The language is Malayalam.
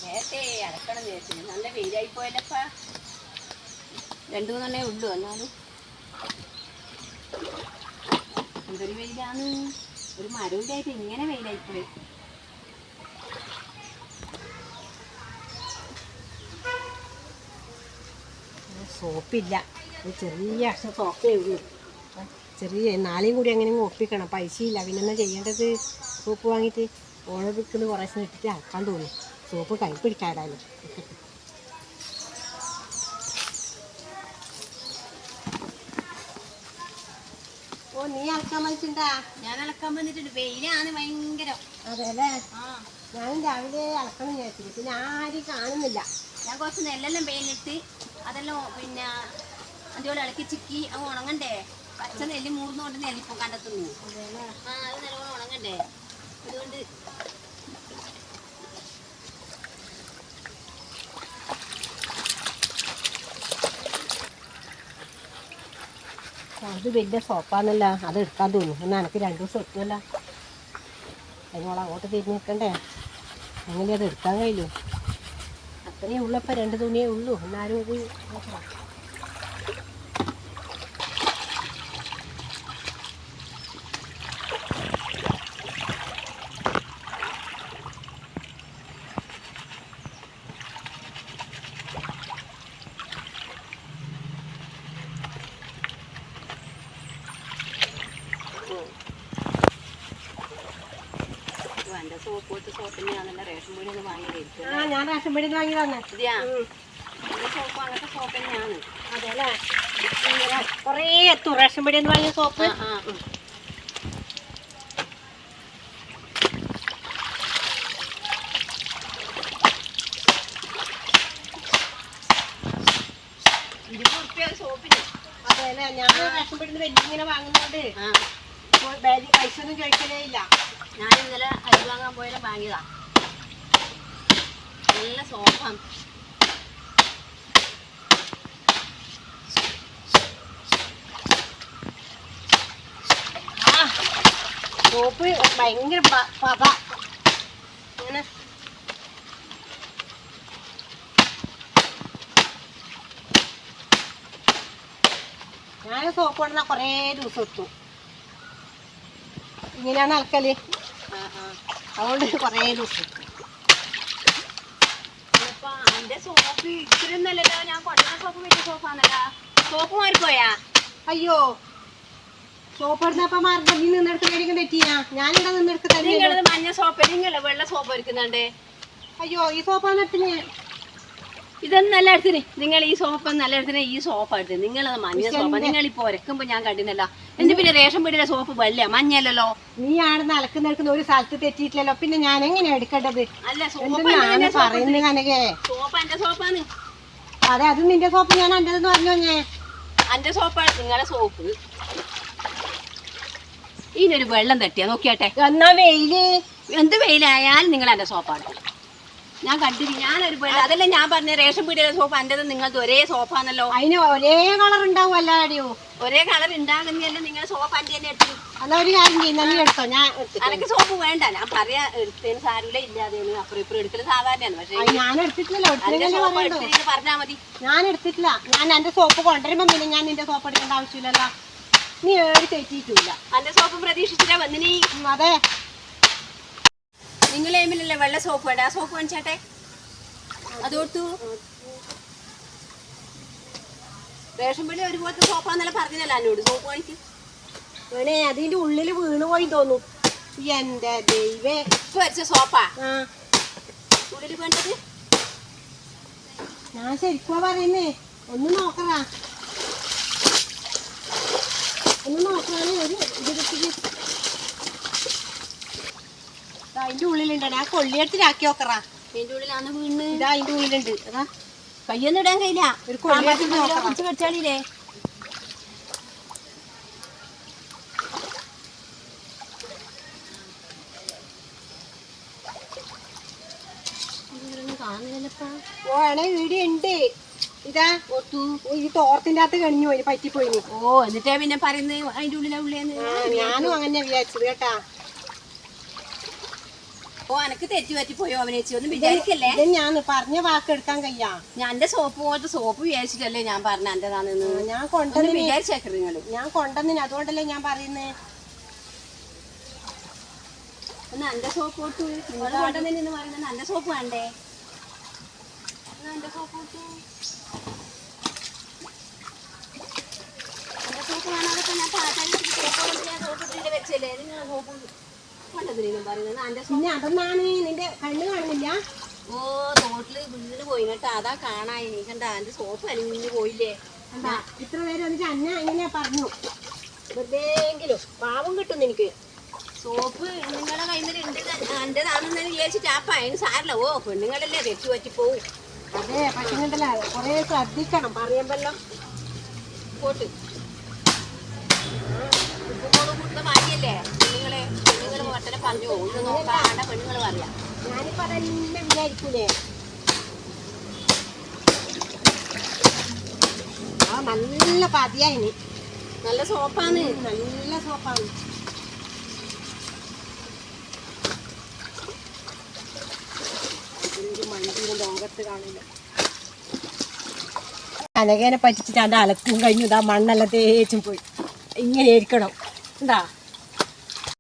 നേരത്തെ അടക്കണം വിചാരിച്ചു. നല്ല വെയിലായി പോയല്ലപ്പാ. 2-3 ഉള്ളൂ. എന്നാലും എന്തൊരു വെയിലാണ്. ഒരു മരവിലായിട്ട് ഇങ്ങനെ വെയിലായിപ്പോയി. സോപ്പില്ല, ചെറിയ അക്ഷരം സോപ്പേ ഉള്ളൂ. ചെറിയ നാളെയും കൂടി അങ്ങനെ ഒപ്പിക്കണം. പൈസയില്ല, പിന്നെന്താ ചെയ്യേണ്ടത്? സോപ്പ് വാങ്ങിയിട്ട് ഓളെ വിൽക്കുന്ന കുറേശ്ശെ ഇട്ടിട്ട് അളക്കാൻ തോന്നും. സോപ്പ് കൈ പിടിക്കാടാലോ. ഓ, നീ അളക്കാൻ വന്നിട്ടുണ്ടാ? ഞാൻ അളക്കാൻ വന്നിട്ടുണ്ട്. വെയിലാണ് ഭയങ്കര. അതെ അല്ലേ? ഞാനും രാവിലെ അളക്കണം വിചാരിച്ചിട്ട് പിന്നെ ആരും കാണുന്നില്ല. ഞാൻ കുറച്ച് നെല്ലെല്ലാം വെയിലിട്ട് അതെല്ലാം പിന്നെ അതുപോലെ ഇളക്കി ചിക്കി അത് ഉണങ്ങണ്ടേ. പച്ച നെല്ല് മൂർന്നുകൊണ്ട് നെല്ലിപ്പോ കണ്ടെത്തുന്നു. അത് നല്ലോണം ഉണങ്ങണ്ടേ. അതുകൊണ്ട് അത് വലിയ സോപ്പാന്നല്ല, അത് എടുക്കാൻ തോന്നും. എന്നാൽ എനിക്ക് 2 ദിവസം എത്തുമല്ല. അതിനോട് അങ്ങോട്ട് തിരിഞ്ഞ് നിൽക്കണ്ടേ? അങ്ങനെ അത് എടുക്കാൻ കഴിയൂ. അത്രയേ ഉള്ളപ്പോൾ 2 തുണിയേ ഉള്ളൂ. എന്നാലും അത് നോക്കണം. എൻ്റെ സോപ്പിനെയാണല്ലോ റേഷൻ പീടിയിൽ നിന്ന് വാങ്ങിയതായിരിക്കും. ഞാൻ റേഷൻ പീടിയിൽ നിന്ന് വാങ്ങി തന്നെ. ഇതെയാ എൻ്റെ സോപ്പ് അങ്ങനത്തെ സോപ്പ് തന്നെയാണ്. അതെ അല്ലേ? കുറേ എത്തും റേഷൻ പീടിയിൽ നിന്ന് വാങ്ങിയ സോപ്പ്. സോപ്പിന് അതെ അല്ലേ? ഞാൻ റേഷൻ പീടിയിൽ നിന്ന് വലിയ ഇങ്ങനെ വാങ്ങുന്നോണ്ട് പൈസ ഒന്നും ചോദിക്കലേ ഇല്ല. ഞാൻ ഇന്നലെ അരി വാങ്ങാൻ പോയാലും വാങ്ങിയതാ. നല്ല സോപ്പാണ്. സോപ്പ് ഭയങ്കര പത. അങ്ങനെ ഞാൻ സോപ്പ് കൊണ്ടുവന്നാൽ കുറേ ദിവസം എത്തും. ഇങ്ങനെയാണ് അലക്കല്. അതുകൊണ്ട് കുറേ ദിവസം എത്തും. എന്റെ സോപ്പ് ഇത്രയൊന്നല്ലല്ലോ. ഞാൻ കൊണ്ടുവന്ന സോപ്പ് വലിയ സോപ്പാണല്ലോ. സോപ്പ് മാറിപ്പോയാ? അയ്യോ, സോപ്പ് എടുത്തപ്പോ മാറി നീ നിന്നെടുത്ത് മേടിക്കാൻ പറ്റിയാ? ഞാനിവിടെ നിന്നെടുത്ത് തന്നെ. നിങ്ങളത് മഞ്ഞ സോപ്പ്, നിങ്ങള് വെള്ള സോപ്പ് എടുക്കുന്നുണ്ട്. അയ്യോ, ഈ സോപ്പാണ് എടുത്തിന്. ഇതൊന്നല്ല എടുത്തിന്. നിങ്ങൾ ഈ സോപ്പ് നല്ല എടുത്തിന്. ഈ സോപ്പ് എടുത്തിന്. നിങ്ങളത് മഞ്ഞ സോപ്പ്. നിങ്ങളിപ്പോ ഒരക്കുമ്പോ ഞാൻ കണ്ടിരുന്നല്ലോ. എന്റെ പിന്നെ റേഷൻ പീടിയിലെ സോപ്പ് വെള്ള മഞ്ഞല്ലോ. നീ ആണെന്ന് അലക്കുന്നെടുക്കുന്ന ഒരു സ്ഥലത്ത് തെറ്റിയിട്ടില്ലല്ലോ. പിന്നെ ഞാൻ എങ്ങനെയാ എടുക്കേണ്ടത്? അല്ല, പറയുന്നത് കനകേ, സോപ്പ് എന്റെ സോപ്പാണ്. അതെ, അത് നിന്റെ സോപ്പ്. ഞാൻ എന്റെതെന്ന് പറഞ്ഞോ. എന്റെ സോപ്പാണ് നിങ്ങളുടെ സോപ്പ്. ഇതിനൊരു വെള്ളം തട്ടിയാ നോക്കിയാട്ടെ. എന്നാ വെയില് എന്ത് വെയിലായാലും നിങ്ങൾ എന്റെ സോപ്പാണ്. ഞാൻ കണ്ടില്ല. ഞാനൊരു വെള്ളം അതല്ല ഞാൻ പറഞ്ഞ റേഷൻ പീടിയിലെ സോപ്പ് എന്റേത് നിങ്ങളത് ഒരേ സോപ്പാണല്ലോ. അതിന് ഒരേ കളർ ഉണ്ടാവും അല്ലാടിയോ? ഒരേ കളർ ഉണ്ടാകുന്നല്ലോ. നിങ്ങളുടെ സോപ്പ് എന്റെ തന്നെ എടുത്തു. അല്ല, ഒരു കാര്യം ചെയ്യുന്ന നീ എടുത്തോ. ഞാൻ എനിക്ക് സോപ്പ് വേണ്ട. ഞാൻ പറയാ എടുത്തതിന് സാരമില്ല. ഇല്ലാതെയാണ് അപ്പുറം ഇപ്പുറം എടുക്കല് സാധാരണയാണ്. പക്ഷേ ഞാൻ എടുത്തിട്ടില്ലല്ലോ. പറഞ്ഞാൽ മതി. ഞാൻ എടുത്തിട്ടില്ല. ഞാൻ എന്റെ സോപ്പ് കൊണ്ടുവരുമ്പോ പിന്നെ ഞാൻ നിന്റെ സോപ്പ് എടുക്കേണ്ട ആവശ്യമില്ലല്ലോ. നീ ഏറി തെറ്റിയിട്ടില്ല. എന്റെ സോപ്പ് പ്രതീക്ഷിച്ചിട്ടാ വന്നിനി. അതെ, നിങ്ങൾ എമ്മിലല്ലേ വെള്ള സോപ്പ് വേണ്ട. ആ സോപ്പ് കാണിച്ചാട്ടെ. അതോർത്തു റേഷൻ പീടിക ഒരുപോലത്തെ സോപ്പാന്നല്ല പറഞ്ഞതല്ല എന്നോട്. സോപ്പ് കാണിക്ക്. വേണേ അതിന്റെ ഉള്ളില് വീണ് പോയി തോന്നും. എന്റെ ദൈവേ, ഇപ്പൊ വരച്ച സോപ്പാ ഉള്ളിൽ വേണ്ടത്. ഞാൻ ശരിക്കുവാ പറയുന്നേ. ഒന്ന് നോക്കറാ, ഒന്ന് നോക്കാനേ. ഒരു ഇതിലേക്ക് അതിന്റെ ഉള്ളിലുണ്ട്. ഞാൻ കൊള്ളിയെടുത്തിലാക്കി നോക്കറാ. അതിന്റെ ഉള്ളിലാന്ന് വീണ്. ഇതാ അതിന്റെ ഉള്ളിലുണ്ട്. അതാ കയ്യൊന്നും ഇടാൻ കഴിയില്ല. ഒരു കൊള്ളിയെടുത്ത് കടിച്ചാളില്ലേ? ഓണേ വീഡിയോ ഉണ്ട്. ഇതാ ഈ തോർത്തിന്റെ അകത്ത് കണിഞ്ഞു പോയി, പറ്റിപ്പോയി. ഓ, എന്നിട്ടാ പിന്നെ പറയുന്നത് അതിന്റെ ഉള്ളിലാ ഉള്ളേന്ന്. ഞാനും അങ്ങനെ വിചാരിച്ചത് കേട്ടാ. അപ്പൊ എനക്ക് തെറ്റി പറ്റിപ്പോയോ അവനേച്ചി ഒന്നും വിചാരിക്കല്ലേ. ഇത് ഞാൻ പറഞ്ഞ വാക്ക് എടുക്കാൻ കഴിയാ. ഞാൻ എന്റെ സോപ്പ് പോലത്തെ സോപ്പ് വിചാരിച്ചിട്ടല്ലേ ഞാൻ പറഞ്ഞ എന്റേതാണെന്ന്. ഞാൻ കൊണ്ടുവന്ന് വിചാരിച്ചേക്കറി നിങ്ങള്. ഞാൻ കൊണ്ടുവന്നിന് അതുകൊണ്ടല്ലേ ഞാൻ പറയുന്നേ. എന്നാ എന്റെ സോപ്പ് കൊടുത്തു നിങ്ങൾ കൊണ്ടുവന്നു പറയുന്നത്. എന്റെ സോപ്പ് വേണ്ടേ? എന്റെ സോപ്പ് കൊടുത്തു. എന്റെ സോപ്പ് വേണമൊക്കെ ഞാൻ സോപ്പ് വെച്ചല്ലേ. നിങ്ങൾ സോപ്പ് കൊണ്ടതിനും പറയുന്നത് എന്റെ സോപ്പ്. പിന്നെ അതൊന്നാണ് നിന്റെ കണ്ണ് കാണുന്നില്ല. ഓ തോട്ടില് വീണ് പോയി കേട്ടോ. അതാ കാണാൻ എനിക്കണ്ട. എന്റെ സോപ്പ് അലിഞ്ഞ് പോയില്ലേ. എന്താ ഇത്ര നേരം എന്നിട്ട് അന്ന എങ്ങനെയാ പറഞ്ഞു. വെറുതെങ്കിലും പാവം കിട്ടും എനിക്ക്. സോപ്പ് നിങ്ങളുടെ കയ്യിൽ ഉണ്ട് എന്റേതാണെന്ന് വിചാരിച്ചിട്ട് ആ പയന് സാരല്ല. ഓ പെണ്ണുങ്ങളല്ലേ തെറ്റി പറ്റി പോവും. അതെ പക്ഷെ കണ്ടല്ല കൊറേ ശ്രദ്ധിക്കണം പറയുമ്പല്ലോ. പോട്ട് ഉപ്പുമോള് കൊടുത്ത മാറ്റിയല്ലേ പെണ്ണുങ്ങള് ഒട്ടനെ പറഞ്ഞു ഒന്ന് നോക്കാണ്ട പെണ്ണുങ്ങള് പറയാം. ഞാനിപ്പോ അതെല്ലാം വിചാരിക്കൂലേ. ആ നല്ല പതിയായിന്. നല്ല സോപ്പാണ്. നല്ല സോപ്പാണ്. ലോകത്ത് കാണില്ല. കനകേനെ പറ്റിച്ചിട്ട് എൻ്റെ അലക്കും കഴിഞ്ഞു. ഇതാ മണ്ണെല്ലാം തേച്ചും പോയി. ഇങ്ങനെ ഇരിക്കണം എന്താ